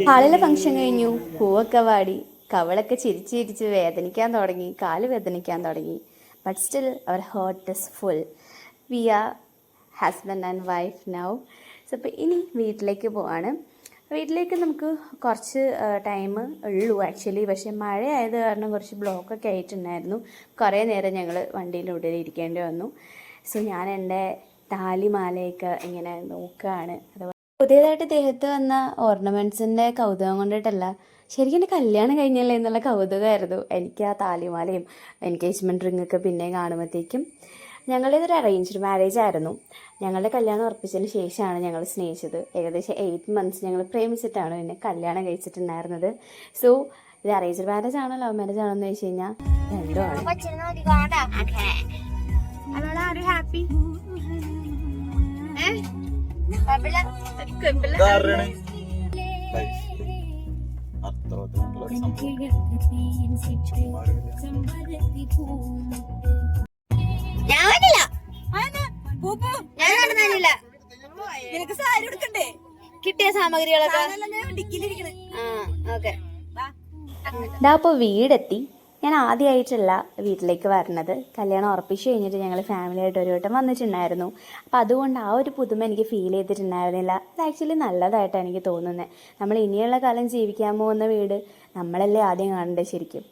ഹാളിലെ function കഴിഞ്ഞു, പൂവൊക്കെ വാടി, കവളൊക്കെ ചിരിച്ച് ചിരിച്ച് വേദനിക്കാൻ തുടങ്ങി, കാല് വേദനിക്കാൻ തുടങ്ങി. But still our heart is full. We are husband and wife now. So അപ്പോൾ ഇനി വീട്ടിലേക്ക് പോവാണ്. വീട്ടിലേക്ക് നമുക്ക് കുറച്ച് ടൈം ഉള്ളൂ ആക്ച്വലി. പക്ഷേ മഴ ആയത് കാരണം കുറച്ച് ബ്ലോക്കൊക്കെ ആയിട്ടുണ്ടായിരുന്നു. കുറേ നേരം ഞങ്ങൾ വണ്ടിയിലൂടെ ഇരിക്കേണ്ടി വന്നു. സോ ഞാൻ എൻ്റെ താലിമാലയൊക്കെ ഇങ്ങനെ നോക്കുകയാണ്. പുതിയതായിട്ട് ദേഹത്ത് വന്ന ഓർണമെൻറ്റ്സിൻ്റെ കൗതുകം കൊണ്ടിട്ടല്ല, ശരിക്കും എൻ്റെ കല്യാണം കഴിഞ്ഞല്ലേ എന്നുള്ള കൗതുകമായിരുന്നു എനിക്ക്. ആ താലിമാലയും എൻഗേജ്മെൻറ്റ് റിങ്ങൊക്കെ പിന്നെ കാണുമ്പോഴത്തേക്കും. ഞങ്ങളുടേതൊരു അറേഞ്ച്ഡ് മാരേജ് ആയിരുന്നു. ഞങ്ങളുടെ കല്യാണം ഉറപ്പിച്ചതിന് ശേഷമാണ് ഞങ്ങൾ സ്നേഹിച്ചത്. ഏകദേശം 8 months ഞങ്ങൾ പ്രേമിച്ചിട്ടാണ് എന്നെ കല്യാണം കഴിച്ചിട്ടുണ്ടായിരുന്നത്. സോ ഇത് അറേഞ്ച്ഡ് മാരേജ് ആണോ ലവ് മാരേജ് ആണോ എന്ന് ചോദിച്ചു കഴിഞ്ഞാൽ കിട്ടിയ സാമഗ്രികളൊക്കെ അപ്പോൾ വീടെത്തി. ഞാൻ ആദ്യമായിട്ടല്ല വീട്ടിലേക്ക് വരുന്നത്. കല്യാണം ഉറപ്പിച്ച് കഴിഞ്ഞിട്ട് ഞങ്ങൾ ഫാമിലിയായിട്ട് ഒരു വട്ടം വന്നിട്ടുണ്ടായിരുന്നു. അപ്പോൾ അതുകൊണ്ട് ആ ഒരു പുതുമ എനിക്ക് ഫീൽ ചെയ്തിട്ടുണ്ടായിരുന്നില്ല. അത് ആക്ച്വലി നല്ലതായിട്ടാണ് എനിക്ക് തോന്നുന്നത്. നമ്മൾ ഇനിയുള്ള കാലം ജീവിക്കാൻ പോകുന്ന വീട് നമ്മളല്ലേ ആദ്യം കാണേണ്ടത് ശരിക്കും.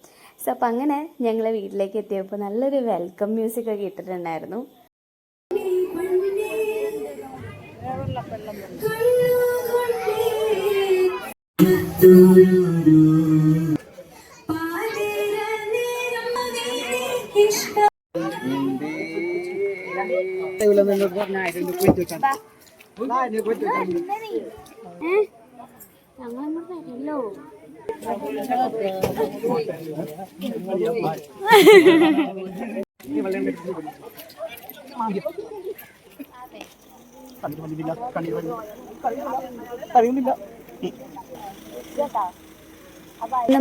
സോ അപ്പം അങ്ങനെ ഞങ്ങൾ വീട്ടിലേക്ക് എത്തിയപ്പോൾ നല്ലൊരു വെൽക്കം മ്യൂസിക്കൊക്കെ ഇട്ടിട്ടുണ്ടായിരുന്നു.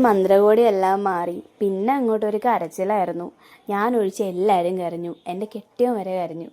മന്ത്രകോടി എല്ലാം മാറി. പിന്നെ അങ്ങോട്ടൊരു കരച്ചിലായിരുന്നു. ഞാൻ ഒഴിച്ച് എല്ലാവരും കരഞ്ഞു. എൻ്റെ കെട്ടിയവൻ വരെ കരഞ്ഞു.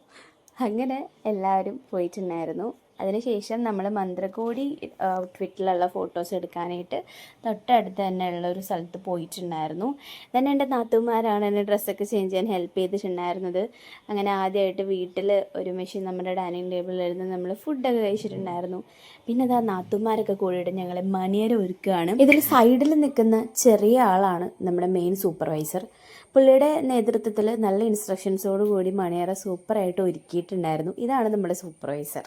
അങ്ങനെ എല്ലാവരും പോയിട്ടുണ്ടായിരുന്നു. അതിനുശേഷം നമ്മൾ മന്ത്രകോടി ഔട്ട്ഫിറ്റിലുള്ള ഫോട്ടോസ് എടുക്കാനായിട്ട് തൊട്ടടുത്ത് തന്നെ ഉള്ള ഒരു സ്ഥലത്ത് പോയിട്ടുണ്ടായിരുന്നു. തന്നെ എൻ്റെ നാത്തുമാരാണ് എന്നെ ഡ്രസ്സൊക്കെ ചേഞ്ച് ചെയ്യാൻ ഹെൽപ്പ് ചെയ്തിട്ടുണ്ടായിരുന്നത്. അങ്ങനെ ആദ്യമായിട്ട് വീട്ടിൽ ഒരു മെഷീൻ നമ്മുടെ ഡൈനിങ് ടേബിളിലിരുന്ന് നമ്മൾ ഫുഡൊക്കെ കഴിച്ചിട്ടുണ്ടായിരുന്നു. പിന്നെ അതാ നാത്തുമാരൊക്കെ കൂടിയിട്ട് ഞങ്ങളെ മണിയര ഒരുക്കുകയാണ്. ഇതിൽ സൈഡിൽ നിൽക്കുന്ന ചെറിയ ആളാണ് നമ്മുടെ മെയിൻ സൂപ്പർവൈസർ. പുള്ളിയുടെ നേതൃത്വത്തിൽ നല്ല ഇൻസ്ട്രക്ഷൻസോട് കൂടി മണിയറ സൂപ്പറായിട്ട് ഒരുക്കിയിട്ടുണ്ടായിരുന്നു. ഇതാണ് നമ്മുടെ സൂപ്പർവൈസർ.